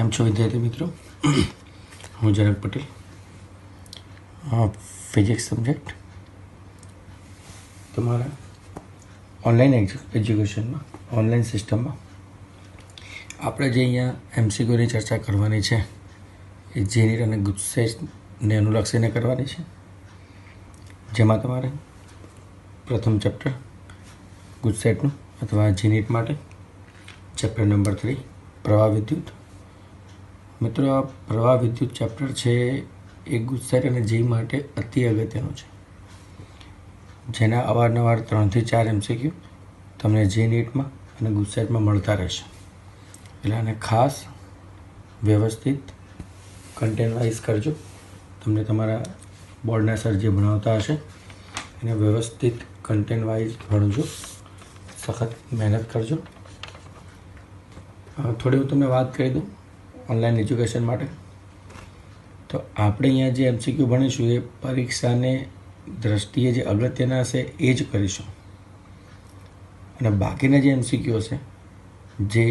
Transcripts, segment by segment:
કેમ છો વિદ્યાર્થી મિત્રો? હું જનક પટેલ, ફિઝિક્સ સબ્જેક્ટ તમારા ઓનલાઈન એજ્યુકેશનમાં ઓનલાઈન સિસ્ટમમાં આપણે જે અહીંયા એમસીક્યુની ચર્ચા કરવાની છે એ જીનીટ અને ગુજસેટને અનુલક્ષીને કરવાની છે, જેમાં તમારે પ્રથમ ચેપ્ટર ગુજસેટનું અથવા જીનીટ માટે ચેપ્ટર નંબર 3 પ્રવાહ વિદ્યુત. મિત્રો, આ પ્રવાહ વિદ્યુત ચેપ્ટર છે એ ગુજસેટ અને જી માટે અતિ અગત્યનું છે, જેના અવારનવાર 3 થી 4 એમસીક્યુ તમને જી નીટમાં અને ગુજસેટમાં મળતા રહેશે. એટલે આને ખાસ વ્યવસ્થિત કન્ટેન્ટ વાઇઝ કરજો. તમને તમારા બોર્ડના સર જે ભણાવતા હશે એને વ્યવસ્થિત કન્ટેન્ટ વાઇઝ ભણજો, સખત મહેનત કરજો. થોડી હું તમને વાત કરી દઉં ઓનલાઈન એજ્યુકેશન માટે. તો આપણે અહીંયા જે એમસીક્યુ ભણીશું એ પરીક્ષાને દ્રષ્ટિએ જે અગત્યના હશે એ જ કરીશું, અને બાકીના જે એમસીક્યુ હશે જે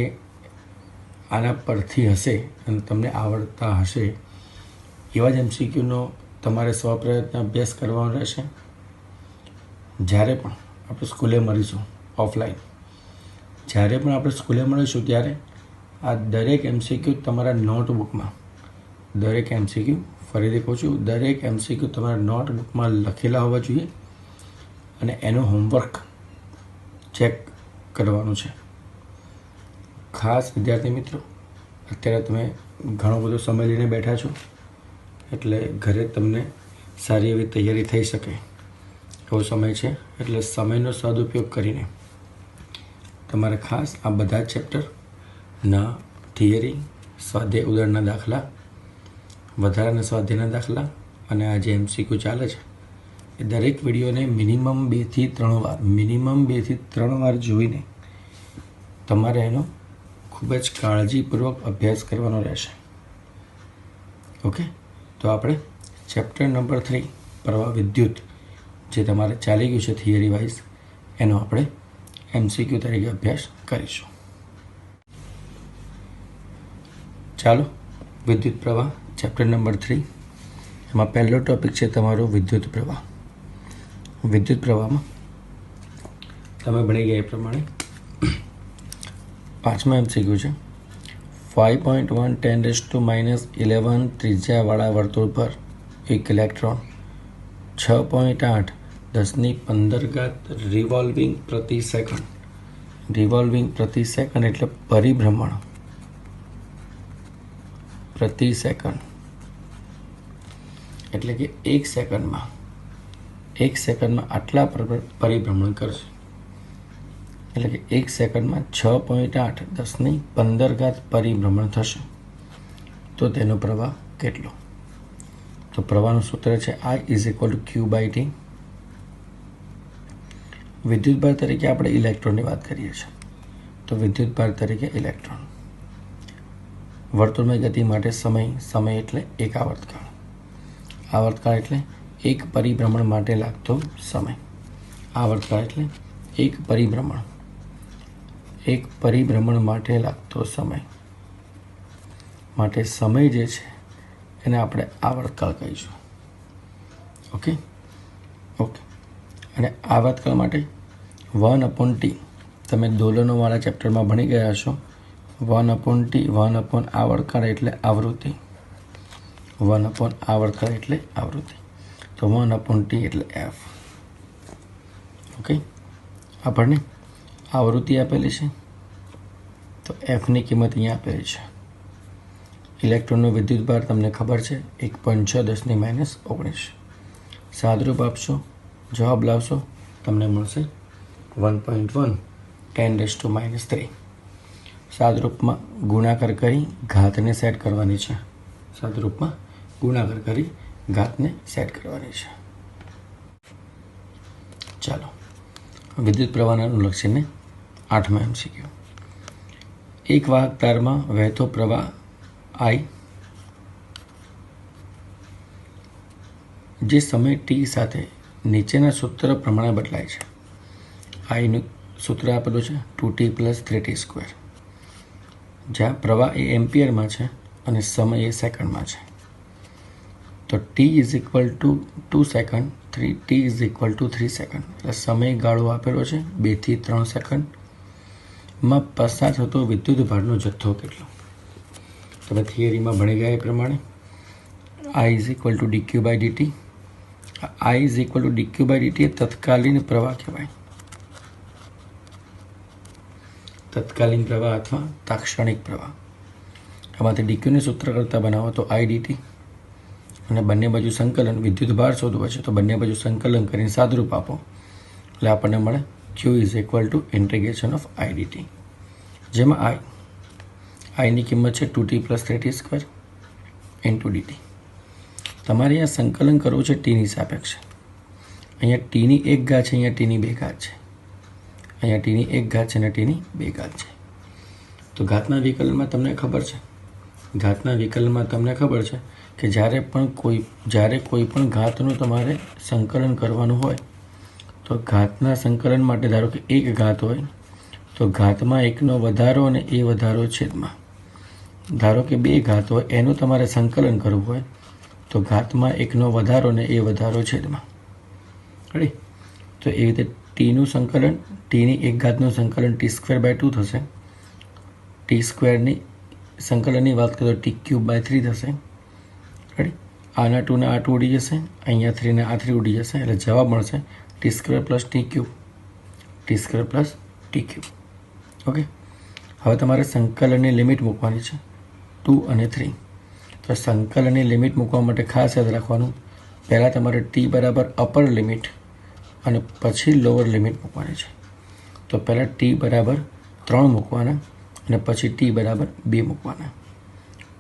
આના પરથી હશે અને તમને આવડતા હશે એવા જ એમસીક્યુનો તમારે સ્વપ્રયત્ન અભ્યાસ કરવાનો રહેશે. જ્યારે પણ આપણે સ્કૂલે મળીશું ઓફલાઈન, જ્યારે પણ આપણે સ્કૂલે મળીશું ત્યારે આ દરેક એમસીક્યુ તમારા નોટબુકમાં, દરેક એમસીક્યુ ફરીથી કહું છું, દરેક એમસીક્યુ તમારા નોટબુકમાં લખેલા હોવા જોઈએ અને એનું હોમવર્ક ચેક કરવાનું છે. ખાસ વિદ્યાર્થી મિત્રો, અત્યારે તમે ઘણો બધો સમય લઈને બેઠા છો, એટલે ઘરે તમને સારી એવી તૈયારી થઈ શકે એવો સમય છે. એટલે સમયનો સદુપયોગ કરીને તમારે ખાસ આ બધા જ ચેપ્ટરના થિયરી, સ્વાધ્યાય ઉદાહરણના દાખલા, વધારાના સ્વાધ્યાયના દાખલા અને આ જે એમસીક્યુ ચાલે છે એ દરેક વિડીયોને મિનિમમ 2 થી 3 વાર જોઈને તમારે એનો ખૂબ જ કાળજીપૂર્વક અભ્યાસ કરવાનો રહેશે. ઓકે, તો આપણે ચેપ્ટર નંબર 3 પ્રવાહ વિદ્યુત જે તમારે ચાલી ગયું છે થિયરી વાઇઝ, એનો આપણે એમસીક્યુ તરીકે અભ્યાસ કરીશું. ચાલો, વિદ્યુત પ્રવાહ ચેપ્ટર નંબર 3, એમાં પહેલો ટોપિક છે તમારો વિદ્યુત પ્રવાહ. વિદ્યુત પ્રવાહમાં તમે ભણી ગયા એ પ્રમાણે 5મા એમસીક્યુ છે. 5.1 10⁻11 ત્રિજ્યાવાળા વર્તુળ પર એક ઇલેક્ટ્રોન 6.8 10⁻15 રિવોલ્વિંગ પ્રતિ સેકન્ડ. રિવોલ્વિંગ પ્રતિ સેકન્ડ એટલે પરિભ્રમણ પ્રતિ સેકન્ડ, એટલે કે એક સેકન્ડમાં આટલા પરિભ્રમણ કરશે. એટલે કે એક સેકન્ડમાં 6.8 10⁻15 પરિભ્રમણ થશે. તો તેનો પ્રવાહ કેટલો? તો પ્રવાહનું સૂત્ર છે I=Q/T. વિદ્યુતભાર તરીકે આપણે ઇલેક્ટ્રોનની વાત કરીએ છીએ, તો વિદ્યુતભાર તરીકે ઇલેક્ટ્રોન. વર્તુળમય ગતિ માટે સમય એટલે એક આવર્તકાળ. આવર્તકાળ એટલે એક પરિભ્રમણ માટે લાગતો સમય. આવર્તકાળ એટલે એક પરિભ્રમણ માટે લાગતો સમય. માટે સમય જે છે એને આપણે આવર્તકાળ કહીશું. ઓકે. અને આવર્તકાળ માટે 1/T તમે દોલનોવાળા ચેપ્ટરમાં ભણી ગયા છો. 1/T 1 આવર્તકાળ એટલે આવૃત્તિ. 1 આવર્તકાળ એટલે આવૃત્તિ. તો 1/T એટલે F. ઓકે, આપણને આવૃત્તિ આપેલી છે, તો Fની કિંમત અહીંયા આપેલી છે. ઇલેક્ટ્રોનનો વિદ્યુતભાર તમને ખબર છે 1.6 10⁻19. સાદરૂપ આપશો, જવાબ લાવશો, તમને મળશે 1.1 10⁻3. સાદરૂપમાં ગુણાકાર કરી ઘાતને સેટ કરવાની છે. સાદરૂપમાં ગુણાકાર કરી ઘાતને સેટ કરવાની છે. ચાલો, વિદ્યુત પ્રવાહના અનુલક્ષીને 8મા એમસીક્યુ. એક વાહક તારમાં વહેતો પ્રવાહ I જે સમય t સાથે નીચેના સૂત્ર પ્રમાણે બદલાય છે. આઈનું સૂત્ર આપેલું છે 2t + 3t². જ્યાં પ્રવાહ એ એમ્પિયરમાં છે અને સમય એ સેકન્ડમાં છે. તો T is equal two 2 second, T is equal two 3 second. એટલે સમયગાળો આપેલો છે 2 થી 3 સેકન્ડમાં પસાર થતો વિદ્યુત ભારનો જથ્થો કેટલો? તમે થિયરીમાં ભણી ગયા એ પ્રમાણે I is equal to dQ by dt. I is equal to dQ by dt એ તત્કાલીન પ્રવાહ કહેવાય. તત્કાલીન પ્રવાહ અથવા તાક્ષણિક પ્રવાહ. આમાંથી ડીક્યુને સૂત્ર કરતાં બનાવો તો I dt, અને બંને બાજુ સંકલન વિદ્યુત ભાર શોધવો છે તો બંને બાજુ સંકલન કરીને સાદરૂપ આપો એટલે આપણને મળે Q is equal two integration of I dt, જેમાં આઈની કિંમત છે 2t plus 3t² into DT. તમારે અહીંયા સંકલન કરવું છે ટીની સાપેક્ષે. અહીંયા ટીની 1 ઘાત છે, અહીંયા ટીની 2 ઘાત છે. અહીંયા ટીની 1 ઘાત છે અને ટીની 2 ઘાત છે. તો ઘાતના વિકલનમાં તમને ખબર છે કે જ્યારે કોઈ પણ ઘાતનું તમારે સંકલન કરવાનું હોય તો ઘાતના સંકલન માટે ધારો કે 1 ઘાત હોય તો ઘાતમાં 1નો વધારો અને એ વધારો છેદમાં. ધારો કે 2 ઘાત હોય એનું તમારે સંકલન કરવું હોય તો ઘાતમાં 1નો વધારો અને એ વધારો છેદમાં. રેડી? તો એવી રીતે ટીનું સંકલન, ટીની 1 ઘાતનું સંકલન t²/2 થશે. t²ની સંકલનની વાત કરીએ તો t³/3 થશે. રેડી? આના 2 ને આ 2 ઉડી જશે, અહીંયા 3 ને આ 3 ઉડી જશે એટલે જવાબ મળશે t² + t³. ઓકે, હવે તમારે સંકલનની લિમિટ મૂકવાની છે 2 અને 3. તો સંકલનની લિમિટ મૂકવા માટે ખાસ યાદ રાખવાનું, પહેલાં તમારે t બરાબર અપર લિમિટ અને પછી લોઅર લિમિટ મૂકવાની છે. તો પહેલાં t બરાબર 3 મૂકવાના અને પછી t બરાબર 2 મૂકવાના.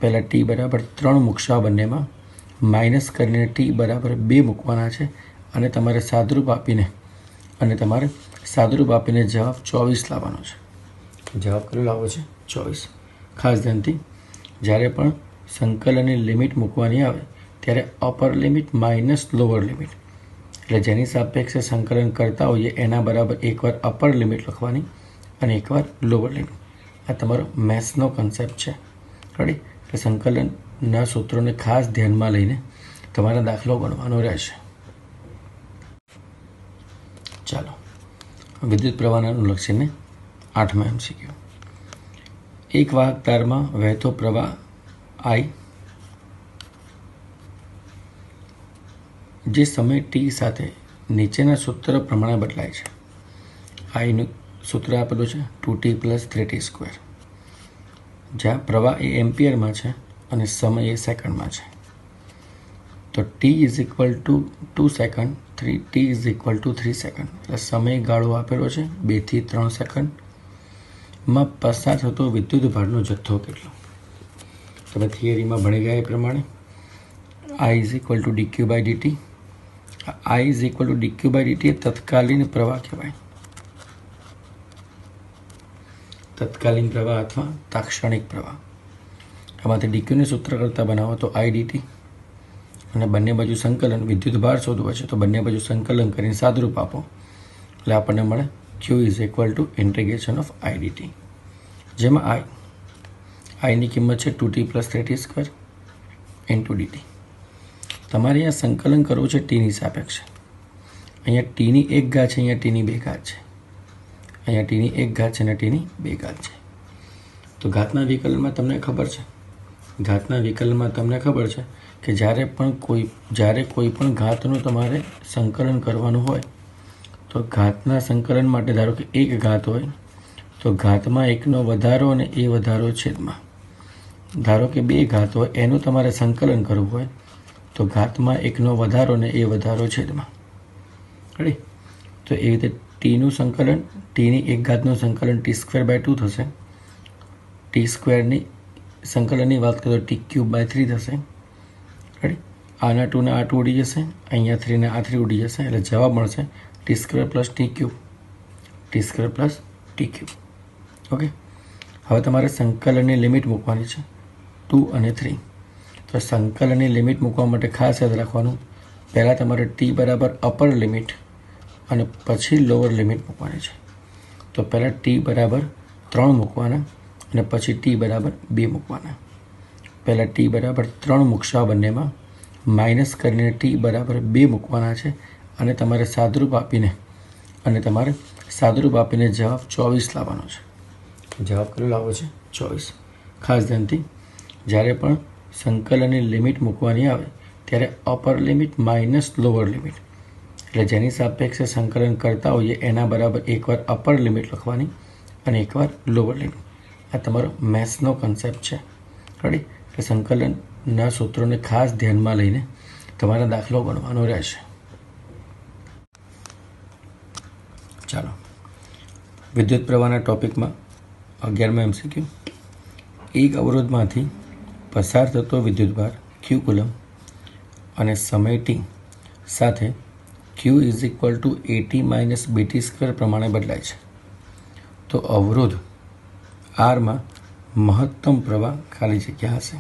પહેલાં t બરાબર 3 મૂકશો, આ બંનેમાં માઇનસ કરીને t બરાબર 2 મૂકવાના છે અને તમારે સાદરૂપ આપીને જવાબ 24 લાવવાનો છે. જવાબ કેટલો લાવવો છે? 24. ખાસ ધ્યાનથી જ્યારે પણ સંકલનની લિમિટ મૂકવાની આવે ત્યારે upper limit minus lower limit, એટલે જેની સાપેક્ષે સંકલન કરતા હોઈએ એના બરાબર એકવાર અપર લિમિટ લખવાની અને એકવાર લોઅર લિમિટ. આ તમારો મેથ્સનો કન્સેપ્ટ છે. રેડી? એટલે સંકલનના સૂત્રોને ખાસ ધ્યાનમાં લઈને તમારા દાખલો ગણવાનો રહેશે. ચાલો, વિદ્યુત પ્રવાહના અનુલક્ષીને 8મા MCQ. એક વાહક તારમાં વહેતો પ્રવાહ I જે સમય t સાથે નીચેના સૂત્ર પ્રમાણે બદલાય છે. Iનું સૂત્ર આપેલું છે 2t પ્લસ 3t², જ્યાં પ્રવાહ એ એમ્પિયરમાં છે અને સમય એ સેકન્ડમાં છે. તો t is equal two 2 second, t is equal two 3 second. એટલે સમયગાળો આપેલો છે 2 થી 3 સેકન્ડમાં પસાર થતો વિદ્યુત ભારનો જથ્થો કેટલો? તમે થિયરીમાં ભણી ગયા એ પ્રમાણે I is equal to dQ by dt. I is equal to dQ by dt એ તત્કાલીન પ્રવાહ કહેવાય. તત્કાલીન પ્રવાહ અથવા તાક્ષણિક પ્રવાહ. આમાંથી ડીક્યુને સૂત્ર કરતાં બનાવો તો I dt, અને બંને બાજુ સંકલન વિદ્યુત ભાર શોધવો છે તો બંને બાજુ સંકલન કરીને સાદરૂપ આપો એટલે આપણને મળે Q is equal two integration of I dt, જેમાં આઈની કિંમત છે 2t plus 3t² into DT. તમારે અહીંયા સંકલન કરવું છે ટીની સાપેક્ષે. અહીંયા ટીની 1 ઘાત છે, અહીંયા ટીની 2 ઘાત છે. અહીંયા ટીની 1 ઘાત છે અને ટીની 2 ઘાત છે. તો ઘાતના વિકલનમાં તમને ખબર છે કે જ્યારે કોઈ પણ ઘાતનું તમારે સંકલન કરવાનું હોય તો ઘાતના સંકલન માટે ધારો કે 1 ઘાત હોય તો ઘાતમાં 1નો વધારો અને એ વધારો છેદમાં. ધારો કે 2 ઘાત હોય એનું તમારે સંકલન કરવું હોય તો ઘાતમાં 1નો વધારો અને એ વધારો છેદમાં. રેડી? તો એવી રીતે ટીનું સંકલન, ટીની 1 ઘાતનું સંકલન t²/2 થશે. t²ની સંકલનની વાત કરીએ તો t³/3 થશે. રેડી? આના 2 ને આ 2 ઉડી જશે, અહીંયા 3 ને આ 3 ઉડી જશે એટલે જવાબ મળશે t² + t³. ઓકે, હવે તમારે સંકલનની લિમિટ મૂકવાની છે 2 અને 3. તો સંકલનની લિમિટ મૂકવા માટે ખાસ યાદ રાખવાનું, પહેલાં તમારે t બરાબર અપર લિમિટ અને પછી લોઅર લિમિટ મૂકવાની છે. તો પહેલાં t બરાબર 3 મૂકવાના અને પછી t બરાબર 2 મૂકવાના. પહેલાં ટી બરાબર 3 મૂકશો આ બંનેમાં, માઇનસ કરીને ટી બરાબર 2 મૂકવાના છે અને તમારે સાદરૂપ આપીને જવાબ 24 લાવવાનો છે. જવાબ કેટલો લાવવો છે? 24. ખાસ ધ્યાનથી જ્યારે પણ સંકલનની લિમિટ મૂકવાની આવે ત્યારે upper limit minus lower limit, એટલે જેની સાપેક્ષે સંકલન કરતા હોઈએ એના બરાબર એકવાર અપર લિમિટ લખવાની અને એકવાર લોઅર લિમિટ. આ તમારો મેથ્સનો કન્સેપ્ટ છે. રેડી? એટલે સંકલનના સૂત્રોને ખાસ ધ્યાનમાં લઈને તમારા દાખલો ગણવાનો રહેશે. ચાલો, વિદ્યુત પ્રવાહના ટોપિકમાં 11મો MCQ. એક અવરોધમાંથી પસાર થતો વિદ્યુતભાર Q કુલમ અને સમય t સાથે Q = AT - BT² પ્રમાણે બદલાય છે. તો અવરોધ આરમાં મહત્તમ પ્રવાહ ખાલી જગ્યા હશે.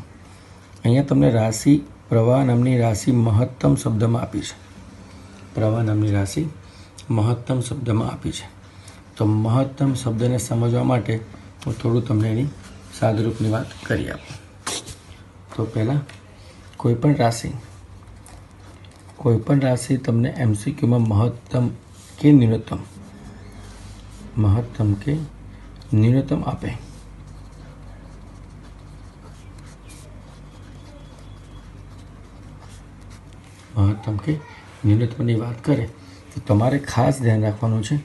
અહીંયા તમને રાશિ પ્રવાહ નામની રાશિ મહત્તમ શબ્દમાં આપી છે. પ્રવાહ નામની રાશિ મહત્તમ શબ્દમાં આપી છે. તો મહત્તમ શબ્દને સમજવા માટે હું થોડું તમને એની સાદરૂપની વાત કરી આપું. તો પહેલાં કોઈપણ રાશિ તમને MCQમાં મહત્તમ કે ન્યૂનતમ આપે. મહત્તમ કે ન્યૂનતમની વાત કરે તો તમારે ખાસ ધ્યાન રાખવાનું છે,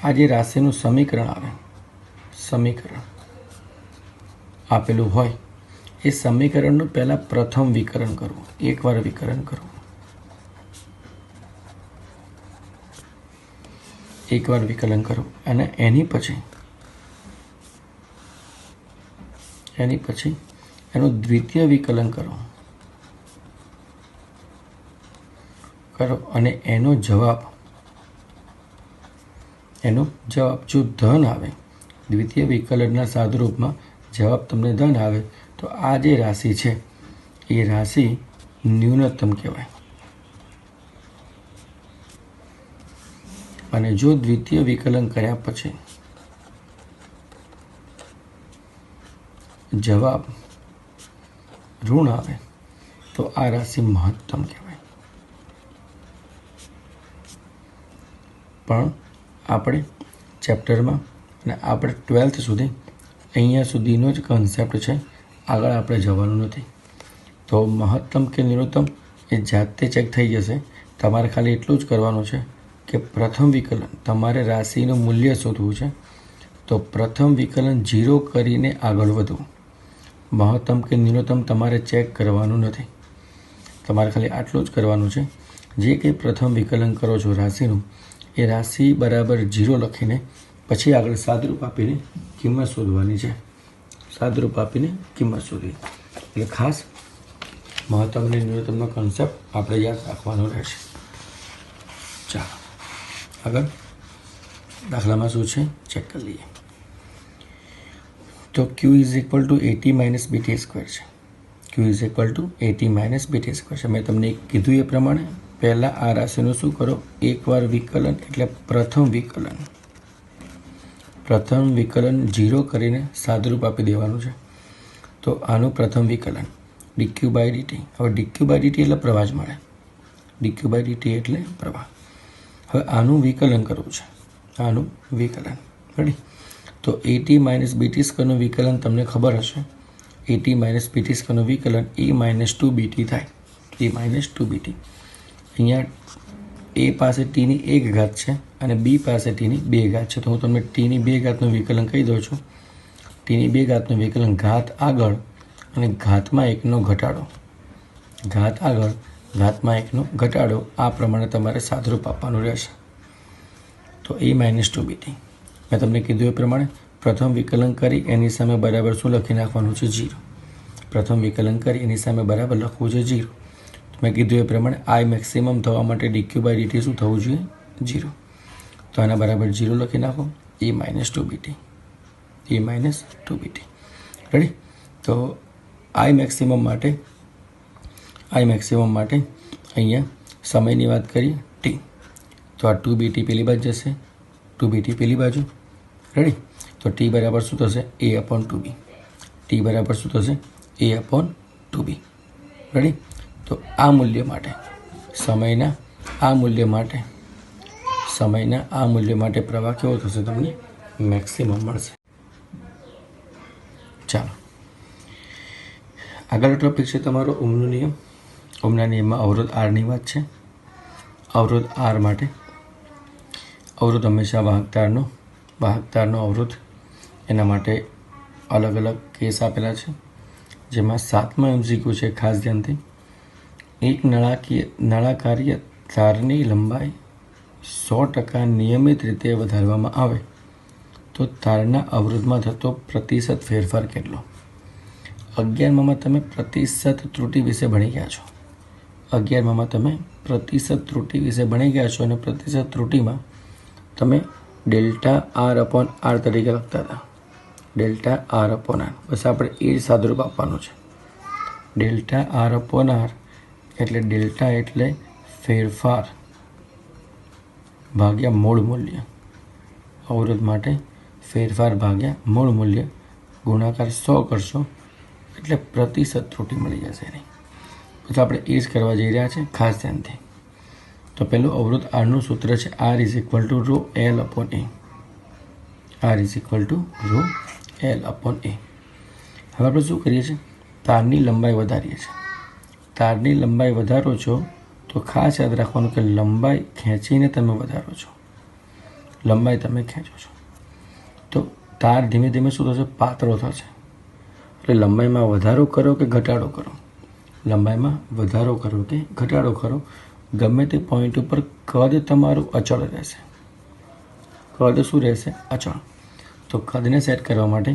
આ જે રાશિનું સમીકરણ આપેલું હોય એ સમીકરણનું પહેલાં પ્રથમ વિકલન કરવું, એકવાર વિકલન કરવું. અને એની પછી એનું દ્વિતીય વિકલન કરો અને એનો જવાબ જો ધન આવે, દ્વિતીય વિકલનના સાદુરૂપમાં જવાબ તમને ધન આવે તો આ જે રાશિ છે એ રાશિ ન્યૂનતમ કહેવાય. અને જો દ્વિતીય વિકલન કર્યા પછી જવાબ ઋણ આવે તો આ રાશિ મહત્તમ કહેવાય. પણ આપણે ચેપ્ટરમાં અને આપણે 12th સુધી અહીંયા સુધીનો જ કન્સેપ્ટ છે, આગળ આપણે જવાનું નથી. તો મહત્તમ કે ન્યૂનતમ એ જાતે ચેક થઈ જશે. તમારે ખાલી એટલું જ કરવાનું છે કે પ્રથમ વિકલન તમારે રાશિનું મૂલ્ય શોધવું છે. તો પ્રથમ વિકલન 0 કરીને આગળ વધવું. મહત્તમ કે ન્યૂનતમ તમારે ચેક કરવાનું નથી. તમારે ખાલી આટલું જ કરવાનું છે, જે કંઈ પ્રથમ વિકલન કરો છો રાશિનું એ રાશિ બરાબર 0 લખીને પછી આગળ સાદરૂપ આપીને કિંમત શોધવાની છે. એટલે ખાસ મહત્તમ અને ન્યૂનતમનો કન્સેપ્ટ આપણે યાદ રાખવાનો રહેશે. ચાલો આગળ દાખલામાં શું છે ચેક કરી લઈએ. તો Q = AT - BT² છે. Q = AT - BT². મેં તમને કીધું એ પ્રમાણે પહેલાં આ રાશિનું શું કરો, એકવાર વિકલન એટલે પ્રથમ વિકલન 0 કરીને સાદરૂપ આપી દેવાનું છે. તો આનું પ્રથમ વિકલન dq/dt. હવે dq/dt એટલે પ્રવાહ જ મળે. dq/dt એટલે પ્રવાહ. હવે આનું વિકલન કરવું છે, રેડી? તો AT - BT² વિકલન તમને ખબર હશે. AT - BT² વિકલન A - 2BT થાય. A - 2BT. અહીંયા A પાસે Tની 1 ઘાત છે અને B પાસે Tની 2 ઘાત છે. તો હું તમને Tની 2 ઘાતનું વિકલન કહી દઉં છું. Tની 2 ઘાતનું વિકલન ઘાત આગળ અને ઘાતમાં 1નો ઘટાડો, આ પ્રમાણે તમારે સાદરૂપ આપવાનું રહેશે. તો A - 2BT. મેં તમને કીધું એ પ્રમાણે પ્રથમ વિકલન કરી એની સામે બરાબર શું લખી નાખવાનું છે? 0. પ્રથમ વિકલન કરી એની સામે બરાબર લખવું છે 0. મેં કીધું એ પ્રમાણે I મેક્સિમમ થવા માટે dq/dt શું થવું જોઈએ? 0. તો આના બરાબર 0 લખી નાખો. A - 2BT. રેડી? તો I મેક્સિમમ માટે અહીંયા સમયની વાત કરીએ t. તો આ 2BT પેલી બાજુ જશે, 2BT પેલી બાજુ. રેડી? તો t બરાબર શું થશે? A/2B. t બરાબર શું થશે? A/2B. ટુ બી. રેડી? તો આ મૂલ્ય માટે સમયના આ મૂલ્ય માટે પ્રવાહ કેવો થશે? તમને મેક્સિમમ મળશે. ચાલો, આગળ ટોપિક છે તમારો ઓહમનો નિયમ. ઓહમના નિયમમાં અવરોધ આરની વાત છે. અવરોધ આર માટે અવરોધ હંમેશા વાહકતારનો અવરોધ, એના માટે અલગ અલગ કેસ આપેલા છે. જેમાં 7મા MCQ છે, ખાસ ધ્યાનથી. એક નળાકારીય તારની લંબાઈ 100% નિયમિત રીતે વધારવામાં આવે તો તારના અવરોધમાં થતો પ્રતિશત ફેરફાર કેટલો? 11માં તમે પ્રતિશત ત્રુટિ વિશે ભણી ગયા છો. 11માં તમે પ્રતિશત ત્રુટિ વિશે ભણી ગયા છો અને પ્રતિશત ત્રુટિમાં તમે ડેલ્ટા R/R તરીકે લખતા હતા. ડેલ્ટા R/R, બસ આપણે એ જ સાદુરૂપ આપવાનું છે. ડેલ્ટા R/R એટલે ડેલ્ટા એટલે ફેરફાર ભાગ્યા મૂળ મૂલ્ય. અવરોધ માટે ફેરફાર ભાગ્યા મૂળ મૂલ્ય ગુણાકાર 100 કરશો એટલે પ્રતિશત ત્રુટિ મળી જશે એની. પછી આપણે એ જ કરવા જઈ રહ્યા છે, ખાસ ધ્યાનથી. તો પહેલું અવરોધ આરનું સૂત્ર છે R = ρL/A. R = ρL/A. હવે આપણે શું કરીએ છીએ? તારની લંબાઈ વધારીએ છીએ. તારની લંબાઈ વધારો છો તો ખાસ યાદ રાખવાનું કે લંબાઈ ખેંચીને તમે વધારો છો. લંબાઈ તમે ખેંચો છો તો તાર ધીમે ધીમે શું થશે? પાતળો થશે. એટલે લંબાઈમાં વધારો કરો કે ઘટાડો કરો, લંબાઈમાં વધારો કરો કે ઘટાડો કરો, ગમે તે પોઈન્ટ ઉપર કદ તમારું અચળ રહેશે. કદ શું રહેશે? અચળ. તો કદને સેટ કરવા માટે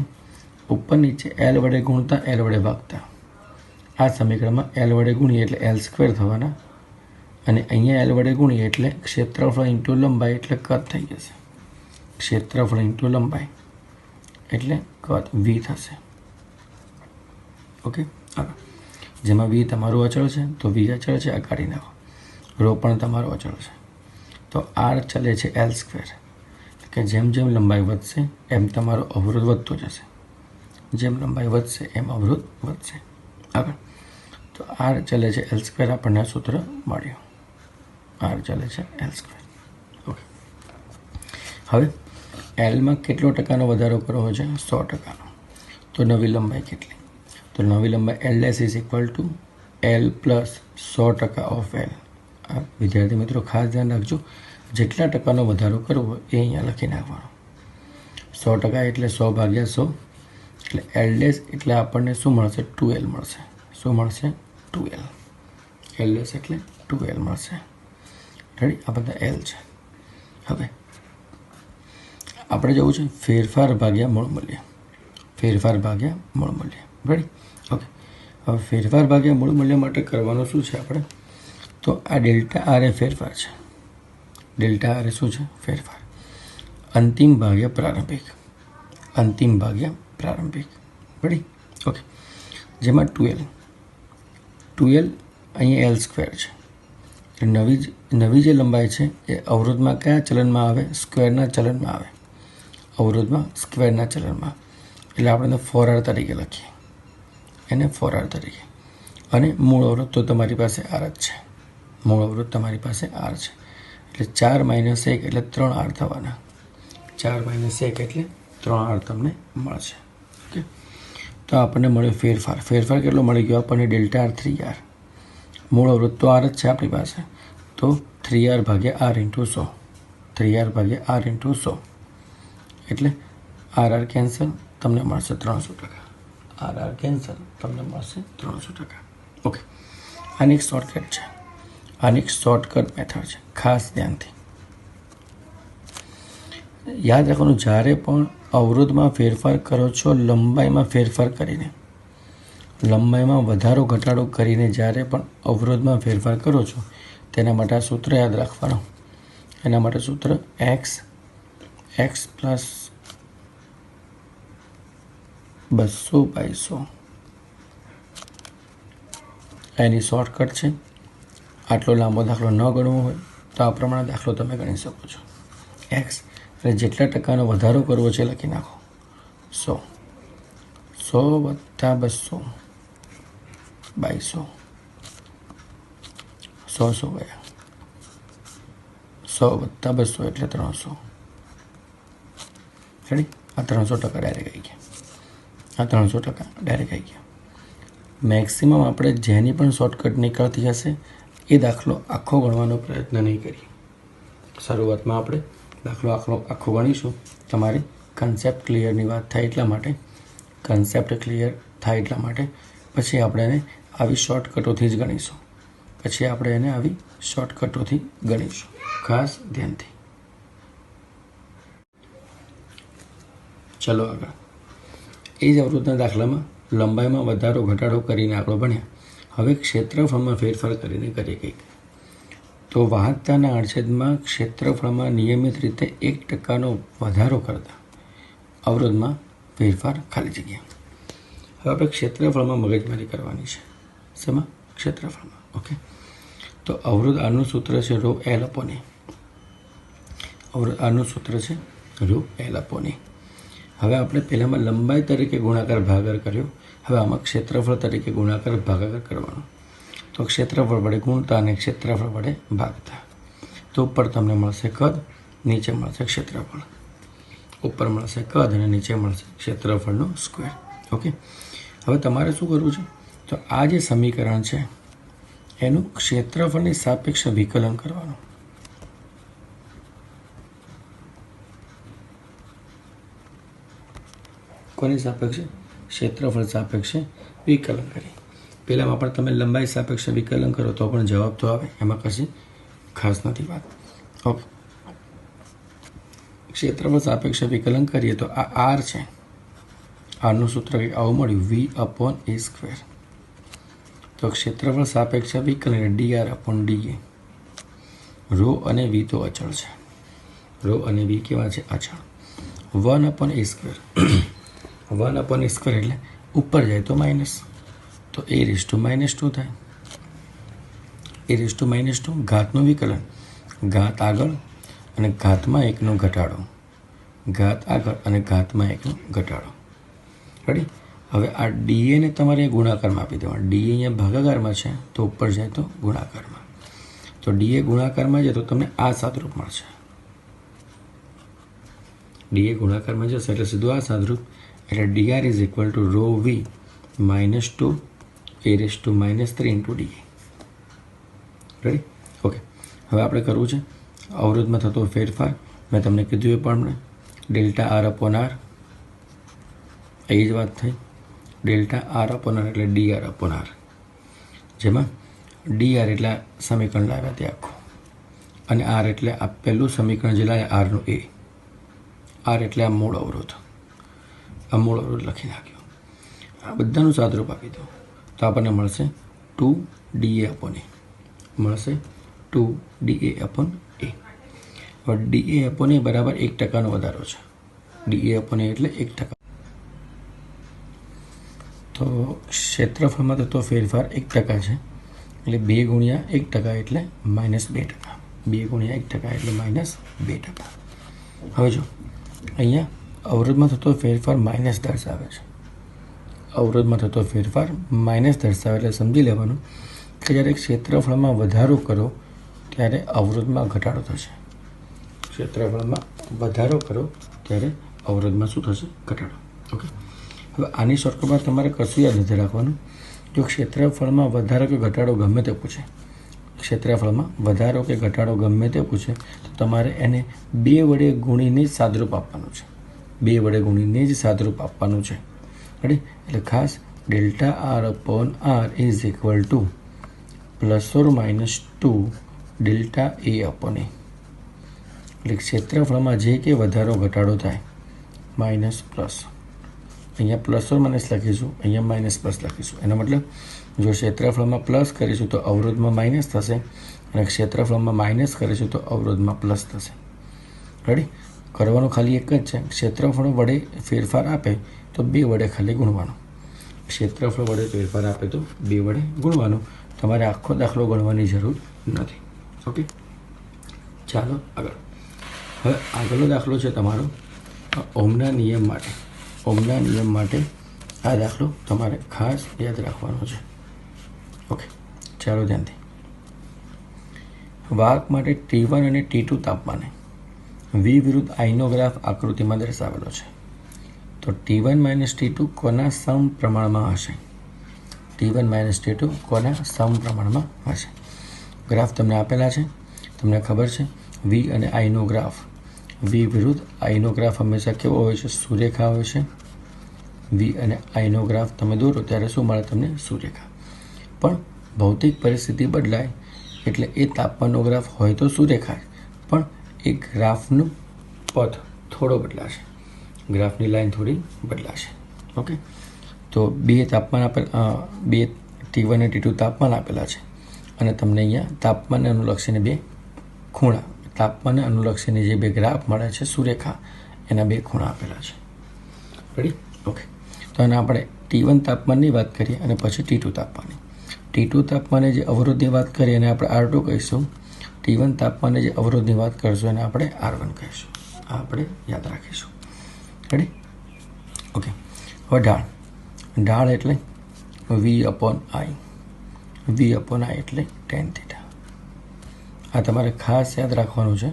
ઉપર નીચે L વડે ગુણતા, L વડે ભાગતા. આ સમીકરણમાં L વડે ગુણીએ એટલે L² થવાના, અને અહીંયા L વડે ગુણીએ એટલે ક્ષેત્રફળ ઇન્ટુ લંબાઈ એટલે કદ થઈ જશે. ક્ષેત્રફળ ઇન્ટુ લંબાઈ એટલે કદ V થશે. ઓકે, આગળ. જેમાં V તમારું અચળ છે તો V અચળ છે, આ કાઢી નાખો. રો પણ તમારો અચળ છે. તો R ચલે છે L², કે જેમ જેમ લંબાઈ વધશે એમ તમારો અવરોધ વધતો જશે. જેમ લંબાઈ વધશે એમ અવરોધ વધશે. આગળ. તો R ચલે છે L², આપણને સૂત્ર મળ્યું. R ચલે છે L². ઓકે. હવે Lમાં કેટલો ટકાનો વધારો કરવો છે? 100%. તો નવી લંબાઈ કેટલી? તો નવી લંબાઈ L' = L + 100% ઓફ L. વિદ્યાર્થી મિત્રો ખાસ ધ્યાન રાખજો, જેટલા ટકાનો વધારો કરવો એ અહીંયા લખી નાખવાનો. 100% એટલે 100/100 એટલે L' એટલે આપણને શું મળશે? 2L મળશે. શું મળશે? 2L. L' એટલે 2L મળશે. રેડી? આ બધા L છે. હવે આપણે જવું છે ફેરફાર ભાગ્યા મૂળ મૂલ્ય. ફેરફાર ભાગ્યા મૂળ મૂલ્ય. રેડી? ઓકે. હવે ફેરફાર ભાગ્યા મૂળ મૂલ્ય માટે કરવાનું શું છે આપણે? તો આ ડેલ્ટા R એ ફેરફાર છે. ડેલ્ટા R એ શું છે? ફેરફાર. અંતિમ ભાગ્યા પ્રારંભિક. અંતિમ ભાગ્યા પ્રારંભિક. રેડી? ઓકે. જેમાં 2L અહીંયા L² છે. નવી જે લંબાઈ છે એ અવરોધમાં કયા ચલનમાં આવે? સ્ક્વેરના ચલનમાં આવે. અવરોધમાં સ્ક્વેરના ચલનમાં. એટલે આપણે 4R તરીકે લખીએ, એને 4R તરીકે. અને મૂળ અવરોધ તો તમારી પાસે R જ છે. મૂળ અવરોધ તમારી પાસે R છે. એટલે 4 - 1 એટલે 3R થવાના. 4 - 1 એટલે 3R તમને મળશે. ઓકે. તો આપણને મળ્યો ફેરફાર. ફેરફાર કેટલો મળી ગયો આપણને? Delta R 3R. મૂળ અવરોધ તો R જ છે આપણી પાસે, તો 3R/R × 100. 3R/R × 100 એટલે RR કેન્સલ, તમને મળશે 300%. RR કેન્સલ, તમને મળશે 300%. ઓકે. આની એક શોર્ટકટ છે. આની એક શોર્ટકટ મેથડ છે. ખાસ ધ્યાનથી યાદ રાખવાનું, જ્યારે પણ અવરોધમાં ફેરફાર કરો છો, લંબાઈમાં ફેરફાર કરીને, લંબાઈમાં વધારો ઘટાડો કરીને જ્યારે પણ અવરોધમાં ફેરફાર કરો છો, તેના માટે આ સૂત્ર યાદ રાખવાનું. એના માટે સૂત્ર x + 200/100. એની શોર્ટકટ છે. આટલો લાંબો દાખલો ન ગણવો હોય તો આ પ્રમાણે દાખલો તમે ગણી શકો છો. x એટલે જેટલા ટકાનો વધારો કરવો છે લખી નાખો. 100 + 200 બાય 100, 100 ગયા, 100 + 200 એટલે 300. રેડી? આ 300% ડાયરેક્ટ આવી ગયા, આ 300% ડાયરેક્ટ આવી ગયા. મેક્સિમમ આપણે જેની પણ શોર્ટકટ નીકળતી હશે એ દાખલો આખો ગણવાનો પ્રયત્ન નહીં કરીએ. શરૂઆતમાં આપણે દાખલો આખો ગણીશું. તમારી કન્સેપ્ટ ક્લિયરની વાત થાય એટલા માટે, કન્સેપ્ટ ક્લિયર થાય એટલા માટે પછી આપણે એને આવી શોર્ટકટોથી જ ગણીશું. ખાસ ધ્યાનથી. ચલો આગળ. એ જ અવરોધના દાખલામાં લંબાઈમાં વધારો ઘટાડો કરીને આપણે ભણ્યા. હવે ક્ષેત્રફળમાં ફેરફાર કરીને કરીએ કંઈક. તો વાહકતાના આડછેદમાં ક્ષેત્રફળમાં નિયમિત રીતે 1% વધારો કરતા અવરોધમાં ફેરફાર ખાલી જગ્યા. હવે આપણે ક્ષેત્રફળમાં મગજમારી કરવાની છે. શેમાં? ક્ષેત્રફળમાં. ઓકે. તો અવરોધ આનું સૂત્ર છે ρ L/A. અવરોધ આનું સૂત્ર છે ρ L/A. હવે આપણે પહેલાંમાં લંબાઈ તરીકે ગુણાકાર ભાગાકાર કર્યો. હવે આમાં ક્ષેત્રફળ તરીકે ગુણાકાર ભાગાકાર કરવાનો. તો ક્ષેત્રફળ વડે ગુણતા અને ક્ષેત્રફળ વડે ભાગતા. તો ઉપર તમને મળશે કદ, નીચે મળશે ક્ષેત્રફળ. ઉપર મળશે કદ અને નીચે મળશે ક્ષેત્રફળનો સ્ક્વેર. ઓકે. હવે તમારે શું કરવું છે? તો આ જે સમીકરણ છે એનું ક્ષેત્રફળની સાપેક્ષ વિકલન કરવાનું. કોની સાપેક્ષે? ક્ષેત્રફળ સાપેક્ષે વિકલન કરી. પહેલાંમાં પણ તમે લંબાઈ સાપેક્ષ વિકલન કરો તો પણ જવાબ તો આવે, એમાં કશી ખાસ નથી વાત. ઓકે. ક્ષેત્રફળ સાપેક્ષ વિકલન કરીએ તો આ આર છે, આરનું સૂત્ર કંઈક આવું મળ્યું V/A². તો ક્ષેત્રફળ સાપેક્ષ વિકલન dr/dA. ρ અને V તો અચળ છે, ρ અને V કેવા છે? અચળ. 1/A². 1/A² એટલે ઉપર જાય તો માઇનસ, તો A⁻² થાય. A⁻², ઘાતનું વિકલન, ઘાત આગળ અને ઘાતમાં 1નો ઘટાડો, ઘાત આગળ અને ઘાતમાં 1નો ઘટાડો. રેડી? હવે આ DA ને તમારે ગુણાકારમાં આપી દેવાનું. DA અહીંયા ભાગાકારમાં છે તો ઉપર જાય તો ગુણાકારમાં. તો DA ગુણાકારમાં જાય તો તમને આ સાદરૂપ મળશે. DA ગુણાકારમાં જશે એટલે સીધું આ સાદરૂપ, એટલે dr = ρV - 2A⁻³ DA. Ready? Okay. હવે આપણે કરવું છે અવરોધમાં થતો ફેરફાર. મેં તમને કીધું એ પણ ΔR/R, એ જ વાત થઈ. ΔR/R એટલે dr/R, જેમાં dr એટલે સમીકરણ લાવ્યા તે આખું, અને r એટલે આ પહેલું સમીકરણ જે લાવ્યા rનું એ. r એટલે આ મૂળ અવરોધ, લખી નાખ્યો. આ બધાનું સાદરૂપ આપી દો તો આપણને મળશે 2DA/A. મળશે 2DA/A. હવે DA/A બરાબર 1%નો વધારો છે. DA/A એટલે 1%. તો ક્ષેત્રફળમાં થતો ફેરફાર 1% છે, એટલે 2 × 1% એટલે -2%. 2 × 1% એટલે -2%. હવે જો અહીંયા અવરોધમાં થતો ફેરફાર માઇનસ દર્શાવે છે. અવરોધમાં થતો ફેરફાર માઇનસ દર્શાવે એટલે સમજી લેવાનું કે જ્યારે ક્ષેત્રફળમાં વધારો કરો ત્યારે અવરોધમાં ઘટાડો થશે. ક્ષેત્રફળમાં વધારો કરો ત્યારે અવરોધમાં શું થશે? ઘટાડો. ઓકે. હવે આની શોર્ટકટમાં તમારે કશું યાદ નથી રાખવાનું. જો ક્ષેત્રફળમાં વધારો કે ઘટાડો ગમે તે પૂછે, ક્ષેત્રફળમાં વધારો કે ઘટાડો ગમે તે પૂછે તો તમારે એને 2 વડે ગુણીને જ સાદરૂપ આપવાનું છે. 2 વડે ગુણીને જ સાદરૂપ આપવાનું છે. રેડી? એટલે ખાસ ΔR/R = ±2 ΔA/A. એટલે ક્ષેત્રફળમાં જે કે વધારો ઘટાડો થાય, માઇનસ પ્લસ, અહીંયા પ્લસ ઓર માઇનસ લખીશું, અહીંયા માઇનસ પ્લસ લખીશું. એનો મતલબ જો ક્ષેત્રફળમાં પ્લસ કરીશું તો અવરોધમાં માઇનસ થશે, અને ક્ષેત્રફળમાં માઇનસ કરીશું તો અવરોધમાં પ્લસ થશે. રેડી? કરવાનું ખાલી એક જ છે, ક્ષેત્રફળ વડે ફેરફાર આપે તો 2 વડે ખાલી ગુણવાનું. ક્ષેત્રફળ વડે ફેરફાર આપે તો 2 વડે ગુણવાનું. તમારે આખો દાખલો ગણવાની જરૂર નથી. ઓકે. ચાલો આગળ. હવે આગળનો દાખલો છે તમારો ઓહમના નિયમ માટે. ઓહમના નિયમ માટે આ દાખલો તમારે ખાસ યાદ રાખવાનો છે. ઓકે, ચાલો ધ્યાનથી. વાહક માટે T1 અને T2 તાપમાને V વિરુદ્ધ Iનો ગ્રાફ આકૃતિમાં દર્શાવેલો છે. તો T1 - T2 કોના સમપ્રમાણમાં હશે? T1 - T2 કોના સમપ્રમાણમાં હશે? ગ્રાફ તમને આપેલા છે, તમને ખબર છે V અને Iનો ગ્રાફ. V વિરુદ્ધ Iનો ગ્રાફ હંમેશા કેવો હોય છે? સુરેખા હોય છે. V અને Iનો ગ્રાફ તમે દોરો ત્યારે શું મળે તમને? સુરેખા. પણ ભૌતિક પરિસ્થિતિ બદલાય એટલે એ તાપમાનનો ગ્રાફ હોય તો સુરેખા, પણ એ ગ્રાફનું પથ થોડો બદલાશે, ગ્રાફની લાઈન થોડી બદલાશે. ઓકે, તો બે તાપમાન બે T1 અને T2 તાપમાન આપેલા છે અને તમને અહીંયા તાપમાનને અનુલક્ષીને બે ખૂણા, તાપમાનને અનુલક્ષીને જે બે ગ્રાફ મળે છે સુરેખા, એના બે ખૂણા આપેલા છે. રેડી? ઓકે, તો આને આપણે T1 તાપમાનની વાત કરીએ અને પછી T2 તાપમાનની. T2 તાપમાને જે અવરોધની વાત કરીએ એને આપણે R2 કહીશું. T1 તાપમાને જે અવરોધની વાત કરીશું એને આપણે R1 કહીશું. આ આપણે યાદ રાખીશું. રેડી? ઓકે, હવે ઢાળ. ઢાળ એટલે V/I. V/I એટલે tan θ. આ તમારે ખાસ યાદ રાખવાનું છે.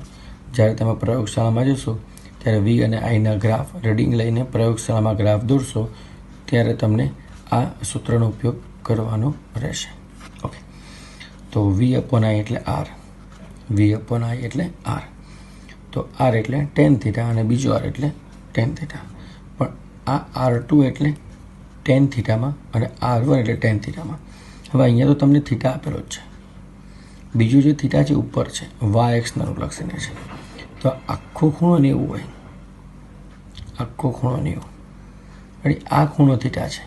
જ્યારે તમે પ્રયોગશાળામાં જશો ત્યારે V અને Iના ગ્રાફ રીડિંગ લઈને પ્રયોગશાળામાં ગ્રાફ દોરશો ત્યારે તમને આ સૂત્રનો ઉપયોગ કરવાનો રહેશે. ઓકે, તો V/I એટલે R. V/I એટલે R. તો R એટલે tan θ અને બીજો R એટલે tan θ. પણ આ R2 એટલે tan θમાં અને R1 એટલે tan θમાં. હવે અહીંયા તો તમને થીટા આપેલો જ છે. બીજું જે થીટા છે ઉપર છે, YX અનુલક્ષીને છે. તો આખો ખૂણો 90 હોય, આખો ખૂણો 90. એટલે આ ખૂણો થીટા છે,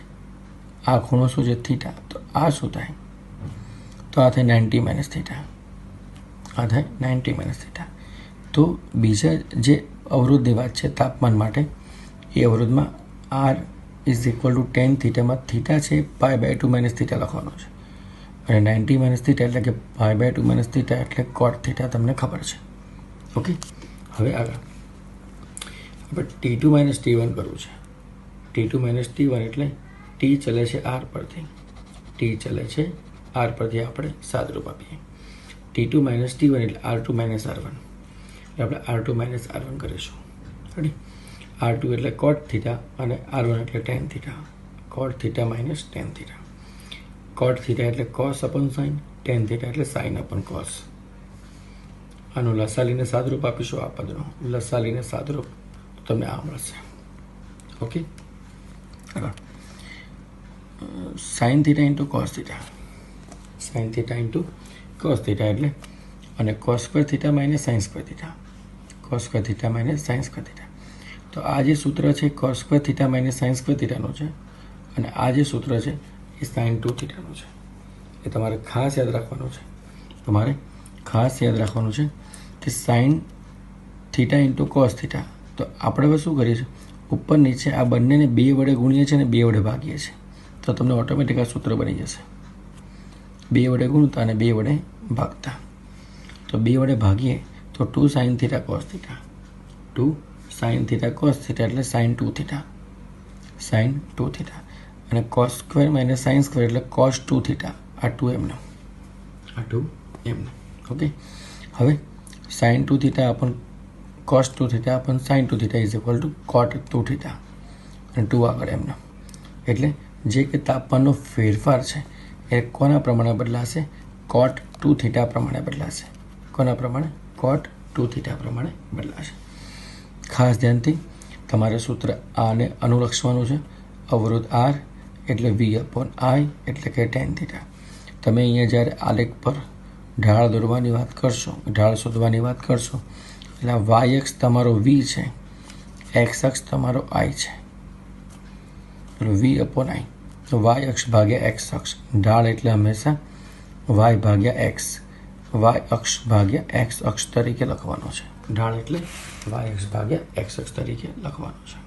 આ ખૂણો શું છે? થીટા. તો આ શું થાય? તો આ થાય 90 - θ. આ થાય 90 - θ. તો બીજા જે અવરોધની વાત છે તાપમાન માટે, એ અવરોધમાં R = tan θમાં થીટા છે π/2 - θ લખવાનો છે અને 90 - θ એટલે કે π/2 - θ એટલે cot θ તમને ખબર છે. ઓકે, હવે આગળ આપણે T2 - T1 કરવું છે. T2 - T1 એટલે T ચલે છે R પરથી, T ચલે છે R પરથી આપણે સાદરૂપ આપીએ. T2 - T1 એટલે R2 - R1 એટલે આપણે R2 - R1 કરીશું. રેડી? R2 એટલે cot θ અને R1 એટલે tan θ. cot θ - tan θ. cot θ એટલે cos/sin, tan θ એટલે sin/cos. આનું લસાલીને સાદરૂપ આપીશું. આ પદનો લસાલીને સાદરૂપ તમને આ મળશે. Okay, sin θ × cos θ. sin θ × cos θ એટલે અને cos² θ - sin² θ. cos² θ - sin² θ. તો આ જે સૂત્ર છે cos² θ - sin² θનું છે અને આ જે સૂત્ર છે એ sin 2 θનું છે. એ તમારે ખાસ યાદ રાખવાનું છે. તમારે ખાસ યાદ રાખવાનું છે કે sin θ × cos θ. તો આપણે હવે શું કરીએ છીએ? ઉપર નીચે આ બંનેને 2 વડે ગુણીએ છીએ અને 2 વડે ભાગીએ છીએ. તો તમને ઓટોમેટિક આ સૂત્ર બની જશે. 2 વડે ગુણતા અને 2 વડે ભાગતા. તો 2 વડે ભાગીએ તો 2 sin θ cos θ. 2 sin θ cos θ એટલે sin 2 θ. sin 2 θ અને cos² - sin² એટલે cos 2 θ. આ 2 એમનો, આ 2 એમનો. ઓકે, હવે sin 2 θ upon cos 2 θ upon sin 2 θ = cot 2 θ અને 2 આગળ એમનો. એટલે જે કે તાપમાનનો ફેરફાર છે એ કોના પ્રમાણે બદલાશે? cot 2 θ પ્રમાણે બદલાશે. કોના પ્રમાણે? cot 2 θ પ્રમાણે બદલાશે. ખાસ ધ્યાનથી તમારે સૂત્ર આને અનુલક્ષવાનું છે. અવરોધ R એટલે V/I એટલે કે tan θ. તમે અહીંયા જ્યારે આલેખ પર ઢાળ દોરવાની વાત કરશો, ઢાળ શોધવાની વાત કરશો એટલે Y અક્ષ તમારો V છે, X અક્ષ તમારો I છે. V/I તો Y અક્ષ ભાગ્યા X અક્ષ. ઢાળ એટલે હંમેશા Y/X, Y અક્ષ ભાગ્યા X અક્ષ તરીકે લખવાનો છે. ઢાળ એટલે Y અક્ષ ભાગ્યા X અક્ષ તરીકે લખવાનો છે.